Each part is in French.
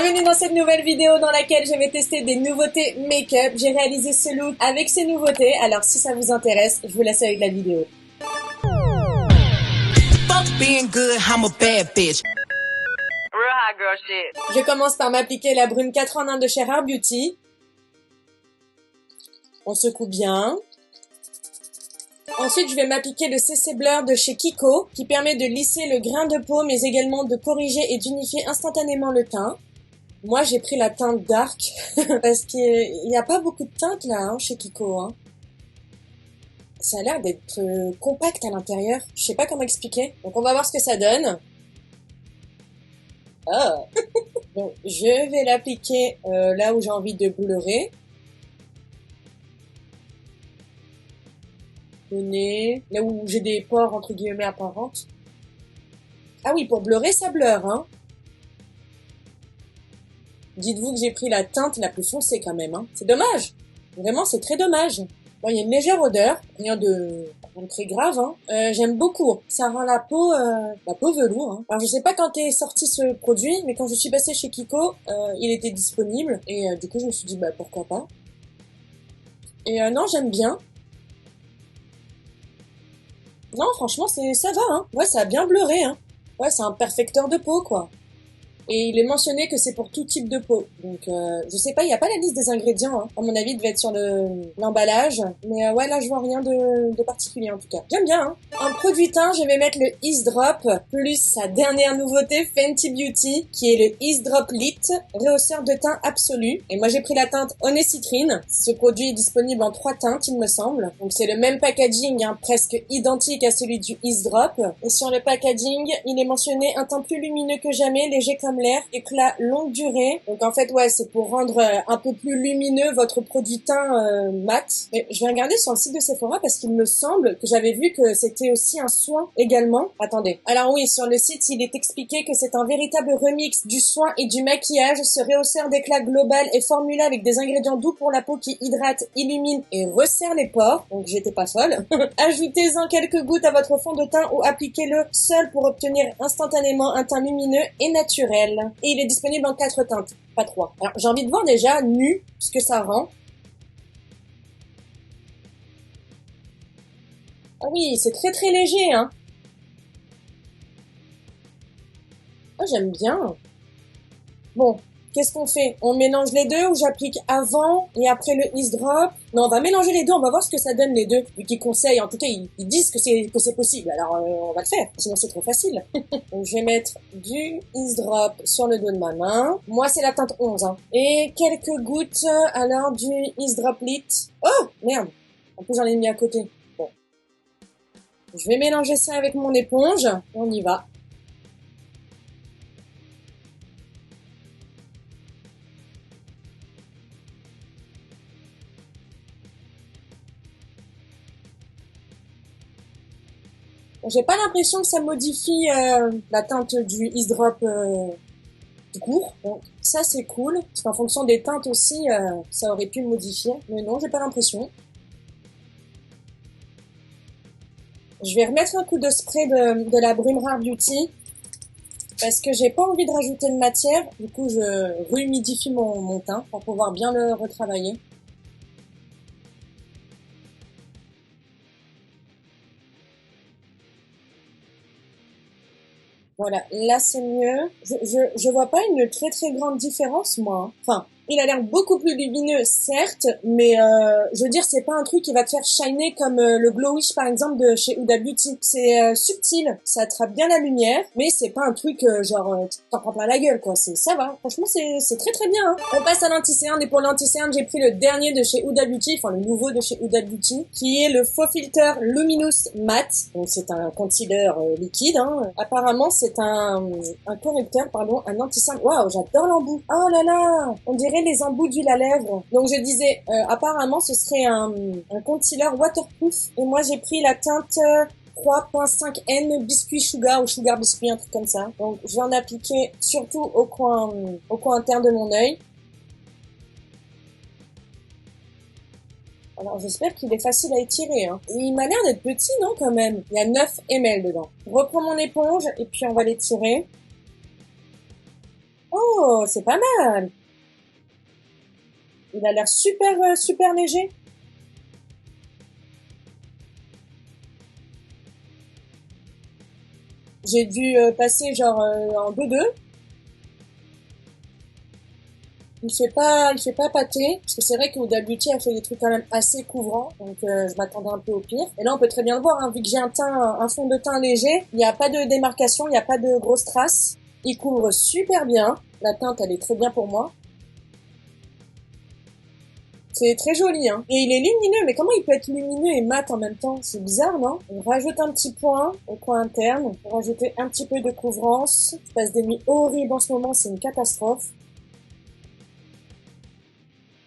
Bienvenue dans cette nouvelle vidéo dans laquelle je vais tester des nouveautés make-up. J'ai réalisé ce look avec ces nouveautés, alors si ça vous intéresse, je vous laisse avec la vidéo. Je commence par m'appliquer la brume 4 en 1 de chez Rare Beauty. On secoue bien. Ensuite, je vais m'appliquer le CC Blur de chez Kiko, qui permet de lisser le grain de peau, mais également de corriger et d'unifier instantanément le teint. Moi, j'ai pris la teinte dark, parce qu'il n'y a pas beaucoup de teintes là, chez Kiko. Ça a l'air d'être compact à l'intérieur. Je sais pas comment expliquer. Donc, on va voir ce que ça donne. Oh. Donc, je vais l'appliquer là où j'ai envie de bleurer. Le nez, là où j'ai des pores entre guillemets apparentes. Ah oui, pour bleurer, ça bleure, Dites-vous que j'ai pris la teinte la plus foncée quand même, C'est dommage. Vraiment, c'est très dommage. Bon, il y a une légère odeur, rien de très grave, J'aime beaucoup. Ça rend la peau velours, Alors, je sais pas quand est sorti ce produit, mais quand je suis passée chez Kiko, il était disponible. Et du coup, je me suis dit, pourquoi pas. Et non, j'aime bien. Non, franchement, ça va, Ouais, ça a bien bleuré, Ouais, c'est un perfecteur de peau, quoi. Et il est mentionné que c'est pour tout type de peau. Donc, je sais pas, il n'y a pas la liste des ingrédients, À mon avis, il devait être sur l'emballage. Mais ouais, là, je vois rien de particulier, en tout cas. J'aime bien, En produit teint, je vais mettre le Ease Drop, plus sa dernière nouveauté, Fenty Beauty, qui est le Ease Drop Lit, rehausseur de teint absolu. Et moi, j'ai pris la teinte Honey Citrine. Ce produit est disponible en 3 teintes, il me semble. Donc, c'est le même packaging, presque identique à celui du Ease Drop. Et sur le packaging, il est mentionné un teint plus lumineux que jamais, léger comme l'air, éclat longue durée. Donc en fait, ouais, c'est pour rendre un peu plus lumineux votre produit teint mat. Mais je vais regarder sur le site de Sephora parce qu'il me semble que j'avais vu que c'était aussi un soin également. Attendez. Alors oui, sur le site, il est expliqué que c'est un véritable remix du soin et du maquillage. Ce rehausseur d'éclat global est formulé avec des ingrédients doux pour la peau qui hydratent, illuminent et resserrent les pores. Donc j'étais pas folle. Ajoutez-en quelques gouttes à votre fond de teint ou appliquez-le seul pour obtenir instantanément un teint lumineux et naturel. Et il est disponible en 4 teintes, pas 3. Alors, j'ai envie de voir déjà, nu, ce que ça rend. Ah oui, c'est très très léger, Ah, j'aime bien. Bon, qu'est-ce qu'on fait? On mélange les deux ou j'applique avant et après le Ease Drop? Non, on va mélanger les deux, on va voir ce que ça donne les deux. Vu qu'ils conseillent, en tout cas, ils disent que c'est possible. Alors, on va le faire, sinon c'est trop facile. Donc, je vais mettre du Ease Drop sur le dos de ma main. Moi, c'est la teinte 11, Et quelques gouttes, alors, du Ease Drop Lit. Oh, merde. En plus, j'en ai mis à côté. Bon. Je vais mélanger ça avec mon éponge. On y va. J'ai pas l'impression que ça modifie la teinte du Ease Drop tout court. Donc ça c'est cool, parce qu'en fonction des teintes aussi, ça aurait pu le modifier. Mais non, j'ai pas l'impression. Je vais remettre un coup de spray de la brume Rare Beauty, parce que j'ai pas envie de rajouter de matière. Du coup, je rehumidifie mon teint pour pouvoir bien le retravailler. Voilà, là c'est mieux. Je vois pas une très très grande différence, moi. Enfin, il a l'air beaucoup plus lumineux, certes, mais je veux dire, c'est pas un truc qui va te faire shiner comme le Glowish par exemple de chez Huda Beauty. C'est subtil, ça attrape bien la lumière, mais c'est pas un truc t'en prends plein la gueule, quoi. Ça va, franchement, c'est très très bien. On passe à l'anti-cerne, et pour l'anti-cerne, j'ai pris le dernier de chez Huda Beauty, enfin le nouveau de chez Huda Beauty, qui est le Faux Filter Luminous Matte. Donc c'est un concealer liquide, Apparemment, c'est un correcteur, un anti-cerne. Waouh, j'adore l'embout. Oh là là, on dirait les embouts d'huile à lèvres. Donc je disais, apparemment ce serait un concealer waterproof. Et moi j'ai pris la teinte 3.5N Biscuit Sugar ou Sugar Biscuit, un truc comme ça. Donc je vais en appliquer surtout au coin interne de mon œil. Alors j'espère qu'il est facile à étirer. Il m'a l'air d'être petit, non, quand même. Il y a 9 ml dedans. Je reprends mon éponge et puis on va l'étirer. Oh, c'est pas mal. Il a l'air super, super léger. J'ai dû passer genre en 2-2. Il fait pas pâter, parce que c'est vrai qu'au WT, elle fait des trucs quand même assez couvrants, donc je m'attendais un peu au pire. Et là, on peut très bien le voir, hein, vu que j'ai un fond de teint léger, il n'y a pas de démarcation, il n'y a pas de grosses traces. Il couvre super bien. La teinte, elle est très bien pour moi. C'est très joli, hein. Et il est lumineux, mais comment il peut être lumineux et mat en même temps? C'est bizarre, non? On rajoute un petit point au coin interne, pour rajouter un petit peu de couvrance. Je passe des nuits horribles en ce moment, c'est une catastrophe.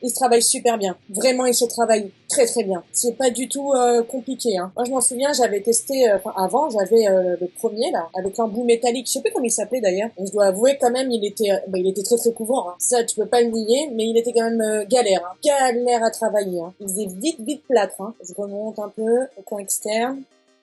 Il se travaille super bien. Vraiment, il se travaille très très bien. C'est pas du tout compliqué. Hein. Moi, je m'en souviens, j'avais testé, avant, j'avais le premier là, avec l'embout métallique. Je sais plus comment il s'appelait d'ailleurs. Et je dois avouer quand même, il était très très couvrant. Hein. Ça, tu peux pas le nier, mais il était quand même galère. Hein. Galère à travailler. Hein. Il faisait vite vite plâtre. Hein. Je remonte un peu au coin externe.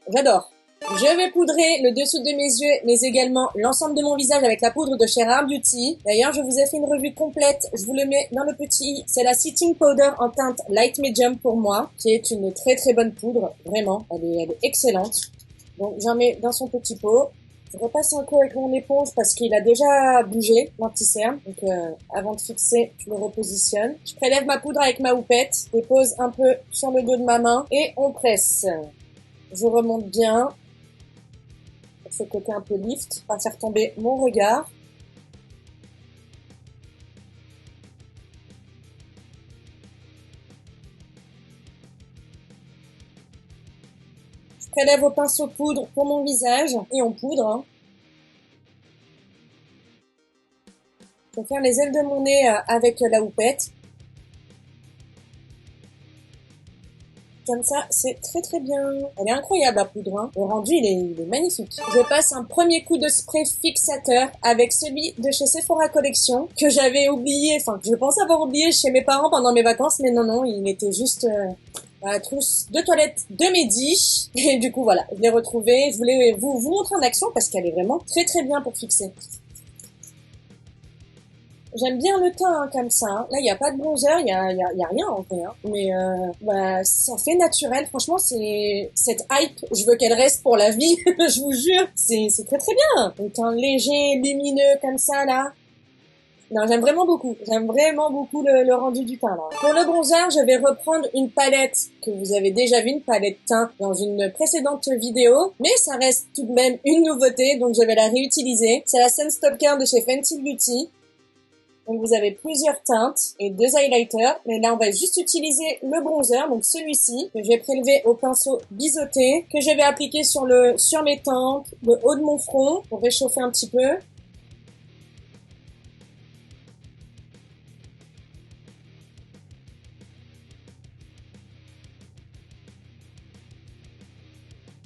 J'adore. Je vais poudrer le dessous de mes yeux, mais également l'ensemble de mon visage avec la poudre de chez Rare Beauty. D'ailleurs, je vous ai fait une revue complète. Je vous le mets dans le petit. C'est la Setting Powder en teinte Light Medium pour moi, qui est une très très bonne poudre. Vraiment, elle est excellente. Donc, j'en mets dans son petit pot. Je repasse un coup avec mon éponge parce qu'il a déjà bougé, l'anti-cerne. Donc, avant de fixer, je le repositionne. Je prélève ma poudre avec ma houppette, dépose un peu sur le dos de ma main et on presse. Je remonte bien. Ce côté un peu lift, pas faire tomber mon regard. Je prélève au pinceau poudre pour mon visage et on poudre. Hein. Je vais faire les ailes de mon nez avec la houppette. Comme ça, c'est très très bien. Elle est incroyable la poudre. Hein. Le rendu, il est magnifique. Je passe un premier coup de spray fixateur avec celui de chez Sephora Collection que j'avais oublié, enfin que je pensais avoir oublié chez mes parents pendant mes vacances, mais non, il était juste dans la trousse de toilette de Mehdi. Et du coup, voilà, je l'ai retrouvé. Je voulais vous montrer en action parce qu'elle est vraiment très très bien pour fixer. J'aime bien le teint hein, comme ça. Hein. Là, il y a pas de bronzer, il y a rien en vrai. Hein. Mais ça fait naturel. Franchement, c'est cette hype. Je veux qu'elle reste pour la vie. Je vous jure, c'est très très bien. Un teint léger, lumineux comme ça là. Non, j'aime vraiment beaucoup. J'aime vraiment beaucoup le rendu du teint là. Pour le bronzer, je vais reprendre une palette que vous avez déjà vue, une palette teint dans une précédente vidéo, mais ça reste tout de même une nouveauté, donc je vais la réutiliser. C'est la Sunstalker de chez Fenty Beauty. Donc vous avez plusieurs teintes et 2 highlighters, mais là on va juste utiliser le bronzer, donc celui-ci, que je vais prélever au pinceau biseauté, que je vais appliquer sur mes tempes, le haut de mon front, pour réchauffer un petit peu.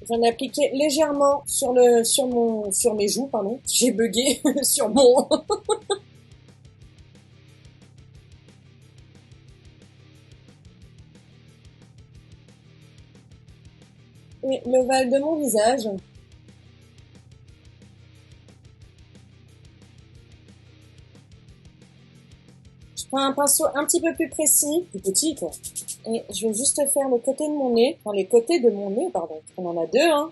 J'en ai appliqué légèrement sur mes joues, pardon. J'ai bugué sur mon... et l'ovale de mon visage. Je prends un pinceau un petit peu plus précis, plus petit quoi. Et je vais juste faire le côté de mon nez, enfin les côtés de mon nez, pardon. On en a deux, hein.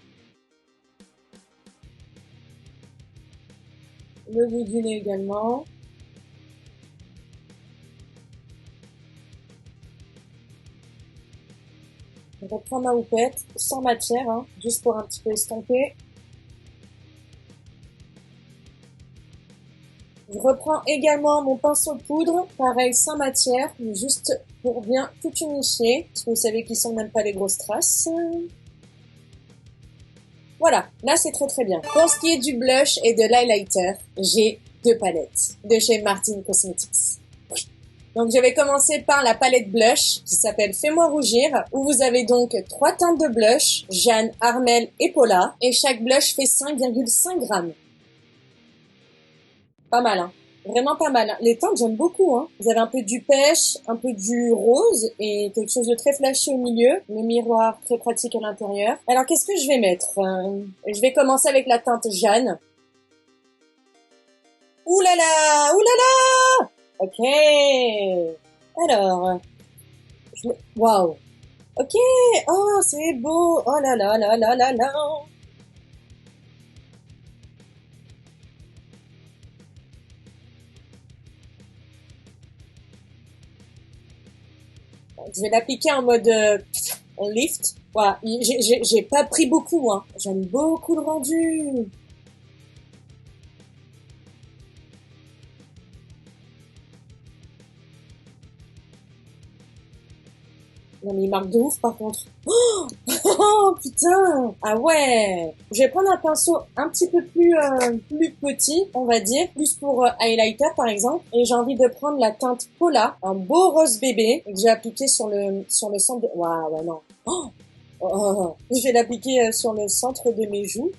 Le bout du nez également. Je reprends ma houppette, sans matière, hein, juste pour un petit peu estomper. Je reprends également mon pinceau poudre, pareil sans matière, juste pour bien tout unifier, parce que vous savez qu'ils sont même pas les grosses traces. Voilà, là c'est très très bien. Pour ce qui est du blush et de l'highlighter, j'ai 2 palettes de chez Martin Cosmetics. Donc je vais commencer par la palette blush qui s'appelle Fais-moi rougir, où vous avez donc 3 teintes de blush, Jeanne, Armel et Paula, et chaque blush fait 5,5 grammes. Pas mal, hein. Vraiment pas mal. Les teintes, j'aime beaucoup, hein. Vous avez un peu du pêche, un peu du rose et quelque chose de très flashy au milieu. Le miroir très pratique à l'intérieur. Alors, qu'est-ce que je vais mettre? Je vais commencer avec la teinte Jeanne. Ouh là là, ouh là là. Ok. Alors, waouh. Ok. Oh, c'est beau. Oh là là là là là là. Je vais l'appliquer en mode lift. Voilà. J'ai pas pris beaucoup, hein. J'aime beaucoup le rendu. Non mais il marque de ouf par contre. Oh putain. Ah ouais. Je vais prendre un pinceau un petit peu plus petit, on va dire, plus pour highlighter par exemple. Et j'ai envie de prendre la teinte Pola, un beau rose bébé, que j'ai appliqué sur le centre de... Waouh, ouais, non. Oh, oh, oh, oh. Je vais l'appliquer sur le centre de mes joues.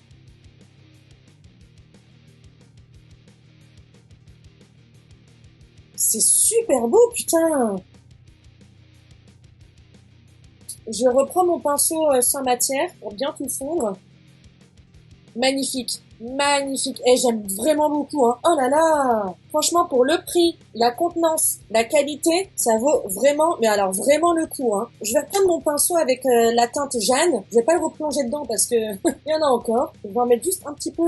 C'est super beau, putain. Je reprends mon pinceau sans matière pour bien tout fondre. Magnifique, magnifique. Et j'aime vraiment beaucoup, hein. Oh là là! Franchement, pour le prix, la contenance, la qualité, ça vaut vraiment, mais alors vraiment le coup, hein. Je vais reprendre mon pinceau avec la teinte Jeanne. Je vais pas le replonger dedans parce que il y en a encore. Je vais en mettre juste un petit peu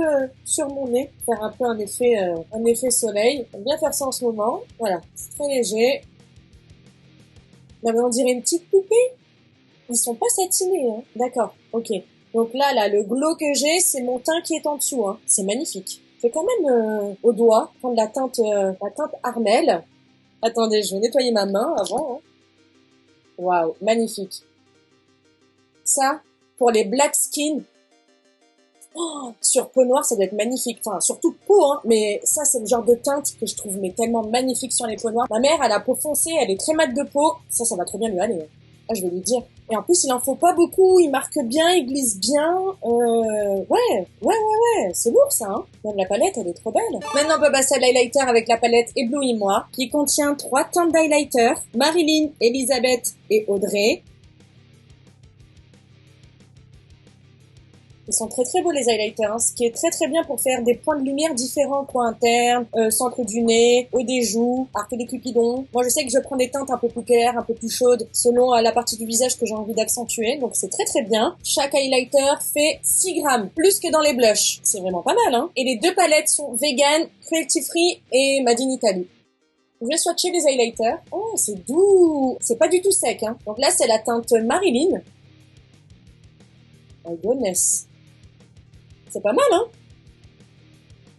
sur mon nez, faire un peu un effet soleil. J'aime bien faire ça en ce moment. Voilà, c'est très léger. Non mais on dirait une petite poupée. Ils sont pas satinés, hein. D'accord, ok. Donc là, le glow que j'ai, c'est mon teint qui est en dessous, hein. C'est magnifique. Je vais quand même au doigt prendre la teinte Armel. Attendez, je vais nettoyer ma main avant, hein. Waouh, magnifique. Ça, pour les black skin, oh, sur peau noire, ça doit être magnifique. Enfin, surtout peau, hein. Mais ça, c'est le genre de teinte que je trouve mais tellement magnifique sur les peaux noires. Ma mère, elle a peau foncée, elle est très mate de peau. Ça va trop bien lui aller. Ah, je vais lui dire. Et en plus, il en faut pas beaucoup. Il marque bien, il glisse bien. Ouais. C'est lourd, ça, hein. Même la palette, elle est trop belle. Maintenant, on peut passer à l'highlighter avec la palette Éblouis-moi, qui contient 3 teintes d'highlighter. Marilyn, Elisabeth et Audrey. Ils sont très très beaux les highlighters, hein, ce qui est très très bien pour faire des points de lumière différents, coin interne, centre du nez, haut des joues, arc des cupidons. Moi je sais que je prends des teintes un peu plus claires, un peu plus chaudes, selon la partie du visage que j'ai envie d'accentuer, donc c'est très très bien. Chaque highlighter fait 6 grammes, plus que dans les blushs. C'est vraiment pas mal, hein. Et les deux palettes sont vegan, cruelty free et made in Italy. Je vais swatcher les highlighters. Oh, c'est doux. C'est pas du tout sec, hein. Donc là, c'est la teinte Marilyn. My goodness. C'est pas mal, hein?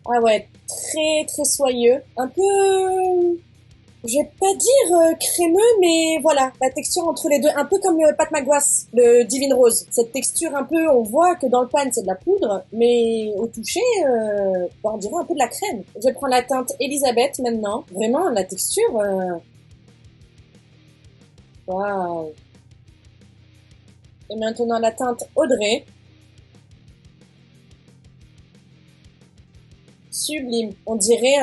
Ah ouais, très très soyeux. Un peu, je vais pas dire crémeux, mais voilà, la texture entre les deux, un peu comme le Pat McGrath, le Divine Rose. Cette texture un peu, on voit que dans le pan c'est de la poudre, mais au toucher, on dirait un peu de la crème. Je prends la teinte Elisabeth maintenant. Vraiment, la texture, waouh. Et maintenant la teinte Audrey. Sublime. On dirait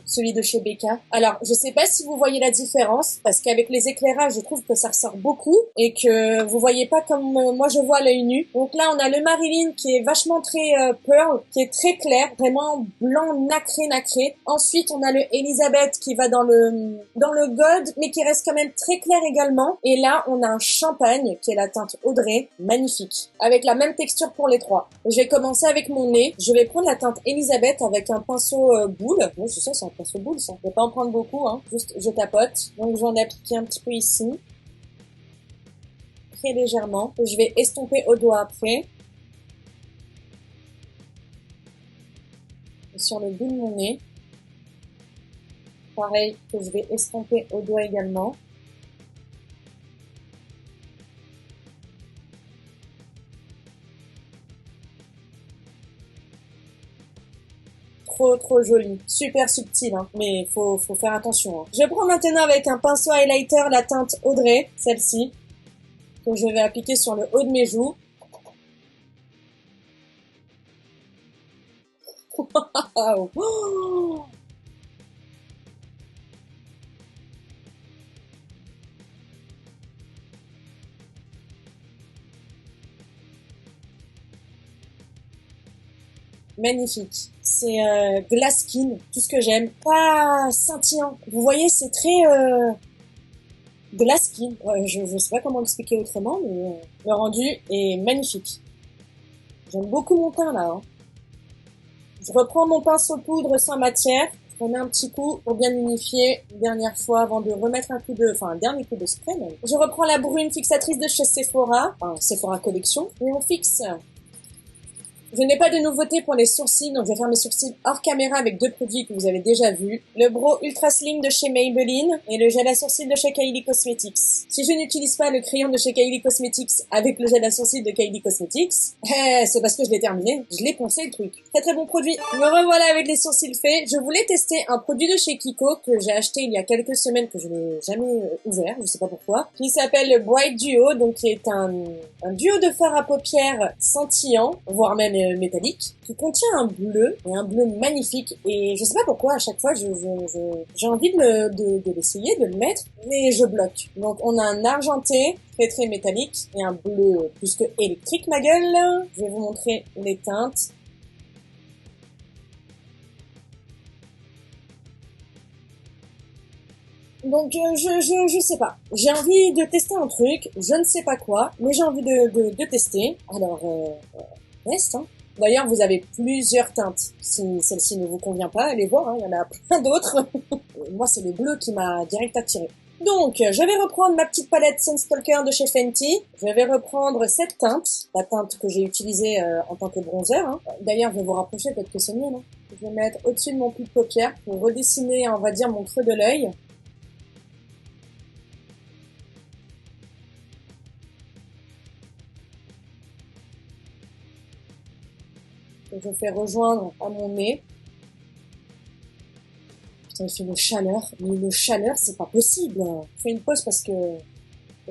celui de chez Becca. Alors, je sais pas si vous voyez la différence, parce qu'avec les éclairages, je trouve que ça ressort beaucoup et que vous voyez pas comme moi je vois à l'œil nu. Donc là, on a le Marilyn qui est vachement très pearl, qui est très clair, vraiment blanc nacré. Ensuite, on a le Elisabeth qui va dans le gold, mais qui reste quand même très clair également. Et là, on a un champagne qui est la teinte Audrey, magnifique, avec la même texture pour les trois. Je vais commencer avec mon nez. Je vais prendre la teinte Elisabeth avec un pinceau boule. Bon, c'est ça, c'est un pinceau boule, ça. Je vais pas en prendre beaucoup, hein. Juste, je tapote. Donc, j'en ai appliqué un petit peu ici. Très légèrement. Je vais estomper au doigt après. Et sur le bout de mon nez. Pareil, que je vais estomper au doigt également. Trop joli, super subtil, hein. Mais faut faire attention, hein. Je prends maintenant avec un pinceau highlighter la teinte Audrey, celle-ci, que je vais appliquer sur le haut de mes joues. Wow. Magnifique. c'est glass skin, tout ce que j'aime. Pas scintillant. Vous voyez, c'est très glass skin. Je sais pas comment expliquer autrement, mais le rendu est magnifique. J'aime beaucoup mon teint là. Hein. Je reprends mon pinceau poudre sans matière. Je remets un petit coup pour bien unifier une dernière fois avant de remettre un dernier coup de spray même. Je reprends la brune fixatrice de chez Sephora, enfin Sephora Collection, et on fixe. Je n'ai pas de nouveauté pour les sourcils, donc je vais faire mes sourcils hors caméra avec deux produits que vous avez déjà vus. Le Brow Ultra Slim de chez Maybelline et le gel à sourcils de chez Kylie Cosmetics. Si je n'utilise pas le crayon de chez Kylie Cosmetics avec le gel à sourcils de Kylie Cosmetics, c'est parce que je l'ai terminé. Je l'ai poncé le truc. Très très bon produit. Me revoilà avec les sourcils faits. Je voulais tester un produit de chez Kiko que j'ai acheté il y a quelques semaines que je n'ai jamais ouvert, je sais pas pourquoi, qui s'appelle le Bright Duo, donc qui est un duo de fard à paupières scintillant, voire même métallique, qui contient un bleu magnifique, et je sais pas pourquoi à chaque fois j'ai envie de l'essayer, de le mettre, mais je bloque. Donc on a un argenté très très métallique et un bleu plus que électrique, ma gueule. Je vais vous montrer les teintes. Donc je sais pas. J'ai envie de tester un truc, je ne sais pas quoi, mais j'ai envie de tester. Alors test, hein. D'ailleurs, vous avez plusieurs teintes. Si celle-ci ne vous convient pas, allez voir, hein, il y en a plein d'autres. Moi, c'est le bleu qui m'a direct attiré. Donc, je vais reprendre ma petite palette Sunstalker de chez Fenty. Je vais reprendre cette teinte, la teinte que j'ai utilisée en tant que bronzer. Hein. D'ailleurs, je vais vous rapprocher, peut-être que c'est mieux, non? Je vais mettre au-dessus de mon pli de paupière pour redessiner, on va dire, mon creux de l'œil. Que je fais rejoindre à mon nez. Putain, il fait une chaleur. Mais une chaleur, c'est pas possible. Je fais une pause parce que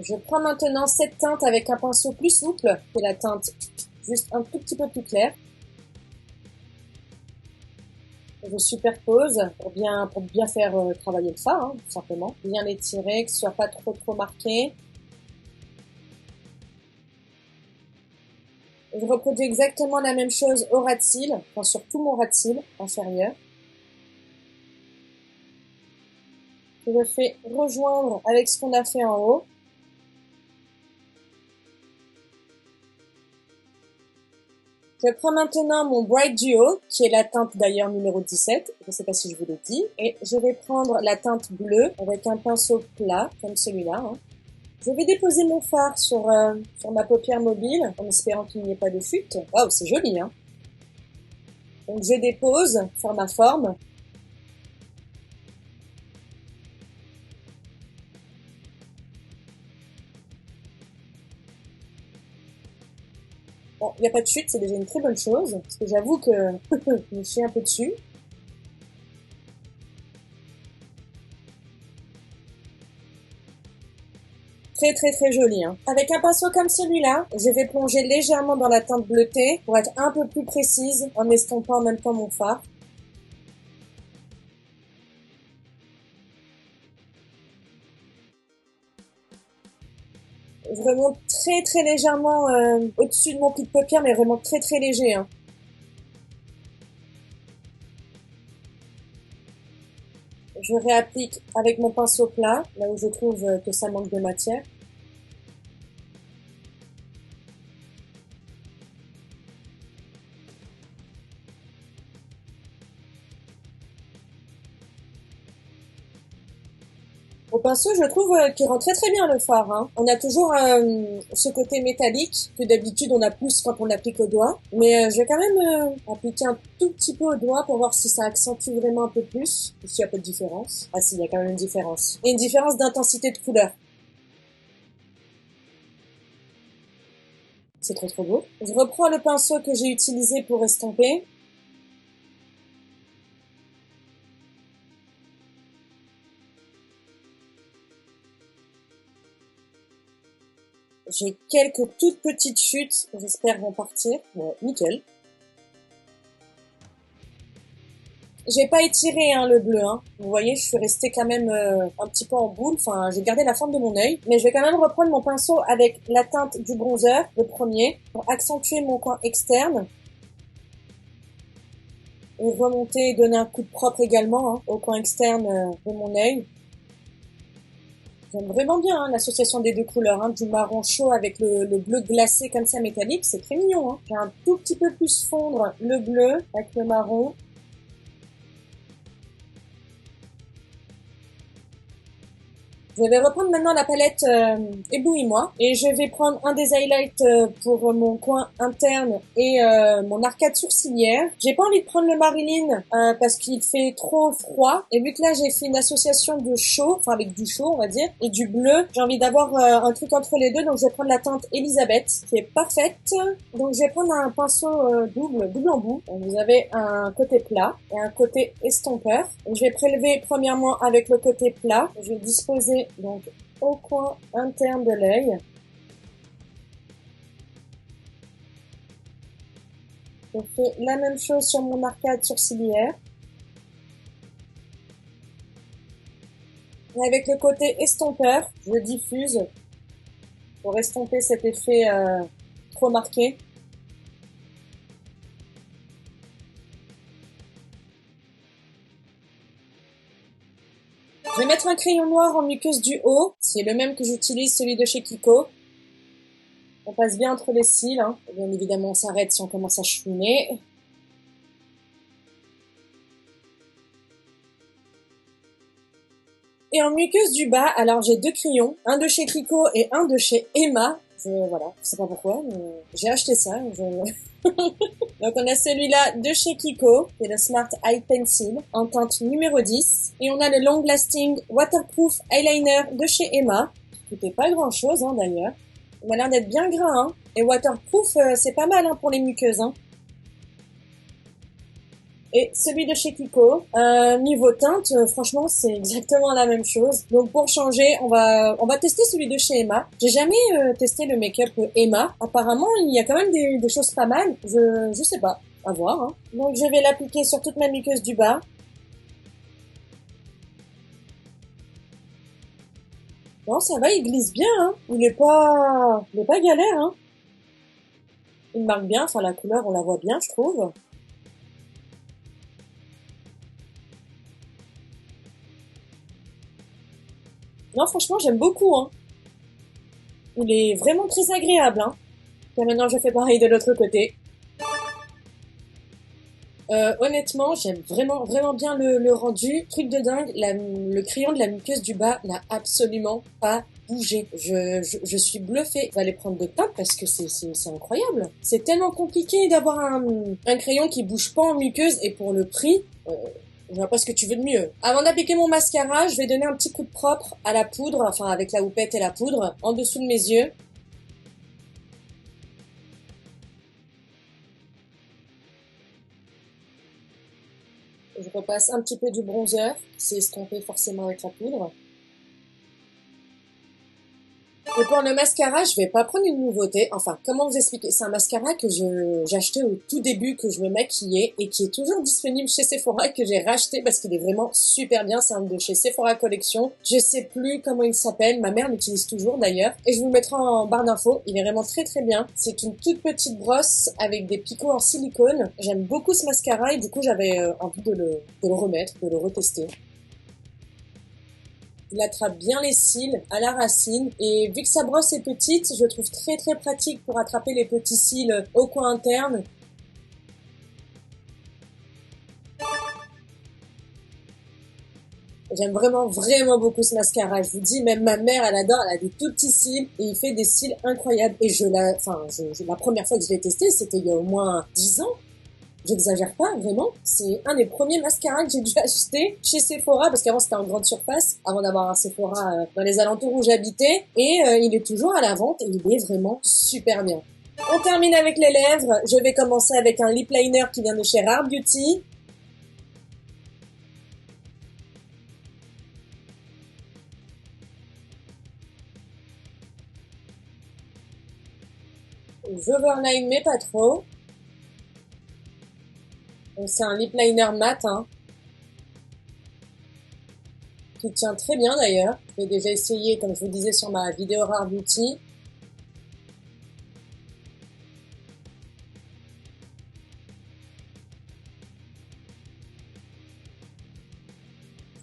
je prends maintenant cette teinte avec un pinceau plus souple que la teinte juste un tout petit peu plus claire. Je superpose pour bien faire travailler le fard, hein, tout simplement. Bien l'étirer, que ce soit pas trop marqué. Je reproduis exactement la même chose au ras de cils, enfin sur tout mon ras de cils inférieur. Je fais rejoindre avec ce qu'on a fait en haut. Je prends maintenant mon Bright Duo, qui est la teinte d'ailleurs numéro 17, je ne sais pas si je vous l'ai dit, et je vais prendre la teinte bleue avec un pinceau plat, comme celui-là. Hein. Je vais déposer mon fard sur ma paupière mobile, en espérant qu'il n'y ait pas de chute. Waouh, c'est joli, hein. Donc je dépose, faire ma forme. Bon, il n'y a pas de chute, c'est déjà une très bonne chose, parce que j'avoue que je me suis un peu dessus. Très très très joli. Hein. Avec un pinceau comme celui-là, je vais plonger légèrement dans la teinte bleutée pour être un peu plus précise en estompant en même temps mon fard. Je remonte très très légèrement au-dessus de mon pli de paupière, mais vraiment très très léger. Hein. Je réapplique avec mon pinceau plat, là où je trouve que ça manque de matière. Au pinceau, je trouve qu'il rend très très bien le fard. Hein. On a toujours ce côté métallique que d'habitude on a plus quand on applique au doigt. Mais je vais quand même appliquer un tout petit peu au doigt pour voir si ça accentue vraiment un peu plus. Ou s'il n'y a pas de différence. Ah si, il y a quand même une différence. Et une différence d'intensité de couleur. C'est trop trop beau. Je reprends le pinceau que j'ai utilisé pour estomper. J'ai quelques toutes petites chutes, j'espère vont partir. Ouais, nickel. J'ai pas étiré hein, le bleu. Hein. Vous voyez, je suis restée quand même un petit peu en boule. Enfin, j'ai gardé la forme de mon œil. Mais je vais quand même reprendre mon pinceau avec la teinte du bronzer, le premier, pour accentuer mon coin externe. et remonter et donner un coup de propre également au coin externe de mon œil. J'aime vraiment bien l'association des deux couleurs, du marron chaud avec le bleu glacé comme ça métallique, c'est très mignon. J'ai un tout petit peu plus fondre le bleu avec le marron. Je vais reprendre maintenant la palette Éblouis-moi et je vais prendre un des highlights pour mon coin interne et mon arcade sourcilière. J'ai pas envie de prendre le Marilyn parce qu'il fait trop froid et vu que là j'ai fait une association de chaud, enfin avec du chaud on va dire, et du bleu, j'ai envie d'avoir un truc entre les deux, donc je vais prendre la teinte Elisabeth qui est parfaite. Donc je vais prendre un pinceau double embout. Donc, vous avez un côté plat et un côté estompeur. Et je vais prélever premièrement avec le côté plat. Je vais disposer donc au coin interne de l'œil. Je fais la même chose sur mon arcade sourcilière. Et avec le côté estompeur, je diffuse pour estomper cet effet trop marqué. Je vais mettre un crayon noir en muqueuse du haut. C'est le même que j'utilise, celui de chez Kiko. On passe bien entre les cils. Bien évidemment, on s'arrête si on commence à chouiner. Et en muqueuse du bas, alors j'ai deux crayons. Un de chez Kiko et un de chez Emma. Voilà, je sais pas pourquoi, mais j'ai acheté ça. Donc on a celui-là de chez Kiko, qui est le Smart Eye Pencil, en teinte numéro 10. Et on a le Long Lasting Waterproof Eyeliner de chez Emma, qui coûtait pas grand-chose d'ailleurs. Il m'a l'air d'être bien gras, Et waterproof, c'est pas mal pour les muqueuses, Et celui de chez Kiko, niveau teinte, franchement, c'est exactement la même chose. Donc pour changer, on va tester celui de chez Emma. J'ai jamais testé le make-up Emma. Apparemment, il y a quand même des choses pas mal. Je sais pas, à voir. Donc je vais l'appliquer sur toute ma muqueuse du bas. Bon, ça va, il glisse bien. Il est pas galère. Il marque bien. Enfin, la couleur, on la voit bien, je trouve. Non, franchement, j'aime beaucoup, Il est vraiment très agréable, Et maintenant, je fais pareil de l'autre côté. Honnêtement, j'aime vraiment bien le rendu. Truc de dingue, le crayon de la muqueuse du bas n'a absolument pas bougé. Je suis bluffée. Je vais aller prendre de teinte parce que c'est incroyable. C'est tellement compliqué d'avoir un crayon qui bouge pas en muqueuse et pour le prix, je vois pas ce que tu veux de mieux. Avant d'appliquer mon mascara, je vais donner un petit coup de propre à la poudre, enfin avec la houppette et la poudre, en dessous de mes yeux. Je repasse un petit peu du bronzer, c'est estompé forcément avec la poudre. Et pour le mascara, je vais pas prendre une nouveauté. Enfin, comment vous expliquer? C'est un mascara que j'ai acheté au tout début que je me maquillais et qui est toujours disponible chez Sephora et que j'ai racheté parce qu'il est vraiment super bien. C'est un de chez Sephora Collection. Je sais plus comment il s'appelle. Ma mère l'utilise toujours d'ailleurs. Et je vous le mettrai en barre d'infos. Il est vraiment très bien. C'est une toute petite brosse avec des picots en silicone. J'aime beaucoup ce mascara et du coup j'avais envie de le remettre, de le retester. Il attrape bien les cils à la racine et vu que sa brosse est petite, je trouve très pratique pour attraper les petits cils au coin interne. J'aime vraiment beaucoup ce mascara. Je vous dis, même ma mère, elle adore, elle a des tout petits cils et il fait des cils incroyables. Et la première fois que je l'ai testé, c'était il y a au moins 10 ans. J'exagère pas, vraiment. C'est un des premiers mascaras que j'ai dû acheter chez Sephora, parce qu'avant c'était en grande surface, avant d'avoir un Sephora dans les alentours où j'habitais. Et il est toujours à la vente et il est vraiment super bien. On termine avec les lèvres. Je vais commencer avec un lip liner qui vient de chez Rare Beauty. J'overline mais pas trop. Donc c'est un lip liner mat, qui tient très bien d'ailleurs. J'ai déjà essayé, comme je vous disais sur ma vidéo Rare Beauty.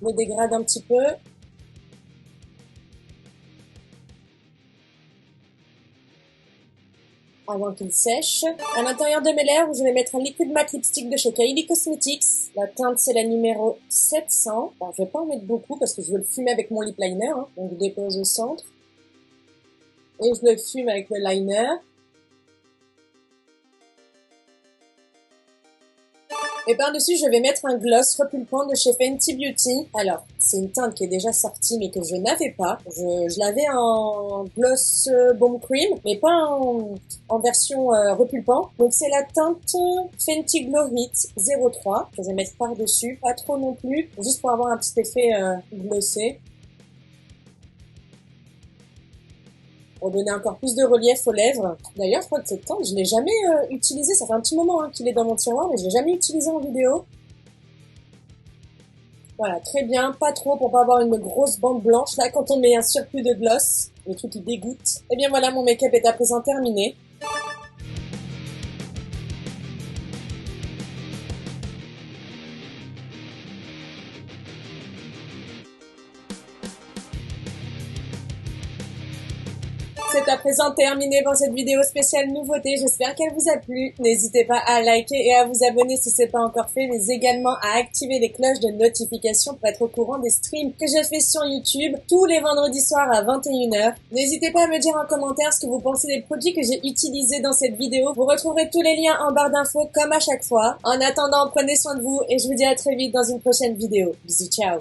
Je le dégrade un petit peu. Avant qu'il sèche. À l'intérieur de mes lèvres, je vais mettre un liquid matte lipstick de chez Kylie Cosmetics. La teinte, c'est la numéro 700. Alors, je vais pas en mettre beaucoup parce que je veux le fumer avec mon lip liner. Hein. Donc, je dépose au centre. Et je le fume avec le liner. Et par-dessus, je vais mettre un gloss repulpant de chez Fenty Beauty. Alors, c'est une teinte qui est déjà sortie, mais que je n'avais pas. Je l'avais en gloss bomb cream, mais pas en version repulpant. Donc, c'est la teinte Fenty Glow Hit 03. Je vais mettre par-dessus, pas trop non plus, juste pour avoir un petit effet glossé. Pour donner encore plus de relief aux lèvres. D'ailleurs, je crois que cette teinte, je l'ai jamais utilisée. Ça fait un petit moment qu'il est dans mon tiroir, mais je l'ai jamais utilisé en vidéo. Voilà, très bien. Pas trop pour pas avoir une grosse bande blanche. Là, quand on met un surplus de gloss, le truc qui dégoûte. Et bien voilà, mon make-up est à présent terminé. C'est à présent terminé pour cette vidéo spéciale nouveauté. J'espère qu'elle vous a plu. N'hésitez pas à liker et à vous abonner si ce n'est pas encore fait, mais également à activer les cloches de notification pour être au courant des streams que je fais sur YouTube tous les vendredis soirs à 21h. N'hésitez pas à me dire en commentaire ce que vous pensez des produits que j'ai utilisés dans cette vidéo. Vous retrouverez tous les liens en barre d'infos comme à chaque fois. En attendant, prenez soin de vous et je vous dis à très vite dans une prochaine vidéo. Bisous, ciao.